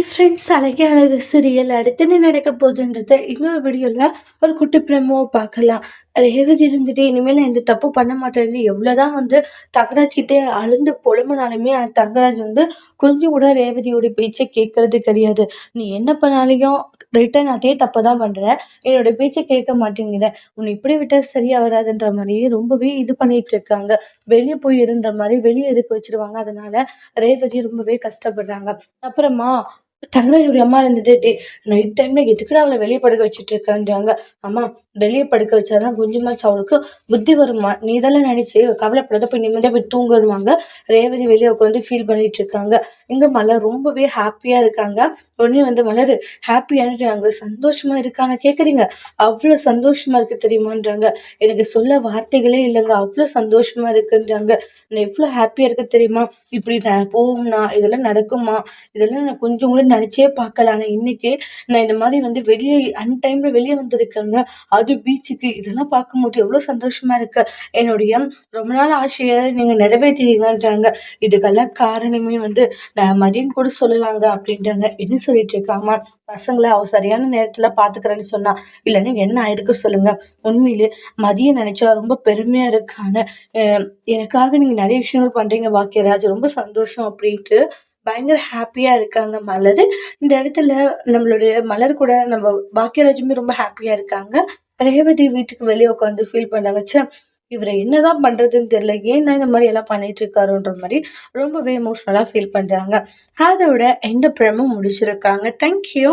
Friends அழகே அழகு serial அடுத்து என்ன நடக்க போகுதுன்றத இன்னொரு வீடியோல ஒரு குட்டி பிரமோ பார்க்கலாம். ரேவதி இருந்துட்டு இனிமேல் நான் இந்த தப்பு பண்ண மாட்டேன்னு எவ்வளவுதான் தங்கராஜ் கிட்டே அழுந்து புலம்புனாலுமே அந்த தங்கராஜ் கொஞ்சம் கூட ரேவதியோட பேச்சை கேட்கறது கிடையாது. நீ என்ன பண்ணாலையும் ரிட்டர்ன் அதே தப்பை தான் பண்ற, என்னோட பேச்சை கேட்க மாட்டேங்கிற, உன்னை இப்படி விட்டா சரியா வராதுன்ற மாதிரியே ரொம்பவே இது பண்ணிட்டு இருக்காங்க. வெளியே போய் இருன்ற மாதிரி வெளியே இருக்க வச்சிருவாங்க. அதனால ரேவதி ரொம்பவே கஷ்டப்படுறாங்க. அப்புறமா தங்கராஜோட அம்மா இருந்துட்டு, நைட் டைம்ல எதுக்குடா அவளை வெளியே படுக்க வச்சுட்டு இருக்கான்றாங்க. அம்மா, வெளியே படுக்க வச்சாதான் கொஞ்சமாச்சும் அவளுக்கு புத்தி வருமா, நீ இதெல்லாம் நினைச்சு கவலைப்படாத, போய் நிம்மதியா போய் தூங்கிடுவாங்க. ரேவதி வெளியே உட்காந்து ஃபீல் பண்ணிட்டு இருக்காங்க. இங்க மலர் ரொம்பவே ஹாப்பியா இருக்காங்க. உடனே மலர் ஹாப்பியானு சந்தோஷமா இருக்கான்னு கேக்குறீங்க, அவ்வளவு சந்தோஷமா இருக்கு தெரியுமான்றாங்க. எனக்கு சொல்ல வார்த்தைகளே இல்லைங்க, அவ்வளவு சந்தோஷமா இருக்குன்றாங்க. நான் எவ்வளவு ஹாப்பியா இருக்கு தெரியுமா, இப்படி நான் போகும்னா இதெல்லாம் நடக்குமா, இதெல்லாம் நான் கொஞ்சம் கூட நினைச்சே பார்க்கல. ஆனா இன்னைக்கு நான் இந்த மாதிரி வெளியே அன்டைம்ல வெளியே வந்திருக்கேங்க, அது பீச்சுக்கு. இதெல்லாம் பார்க்கும்போது எவ்வளவு சந்தோஷமா இருக்கு. என்னுடைய ரொம்ப நாள் ஆசையை நீங்க நிறைவேற்றீங்கன்றாங்க. இதுக்கெல்லாம் காரணமே நான் மதியம் கூட சொல்லலாங்க அப்படின்றாங்க. என்ன சொல்லிட்டு இருக்காமா, பசங்களை அவ சரியான நேரத்துல பாத்துக்கிறேன்னு சொன்னா, இல்லைன்னா என்ன ஆயிருக்கு சொல்லுங்க. உண்மையிலே மதியம் நினைச்சா ரொம்ப பெருமையா இருக்கான்னு, எனக்காக நீங்க நிறைய விஷயங்கள் பண்றீங்க பாக்கியராஜ், ரொம்ப சந்தோஷம் அப்படின்ட்டு பயங்கர ஹாப்பியா இருக்காங்க மலர். இந்த இடத்துல நம்மளுடைய மலர் கூட நம்ம பாக்கியராஜுமே ரொம்ப ஹாப்பியா இருக்காங்க. ரேவதி வீட்டுக்கு வெளியே உட்காந்து ஃபீல் பண்ணாங்க. ச்சே, இவரை என்னதான் பண்றதுன்னு தெரியல, ஏன் இந்த மாதிரி எல்லாம் பண்ணிட்டு இருக்காருன்ற மாதிரி ரொம்பவே எமோஷனலா ஃபீல் பண்றாங்க. அதோட எந்த ப்ரமும் முடிச்சிருக்காங்க. தேங்க்யூ.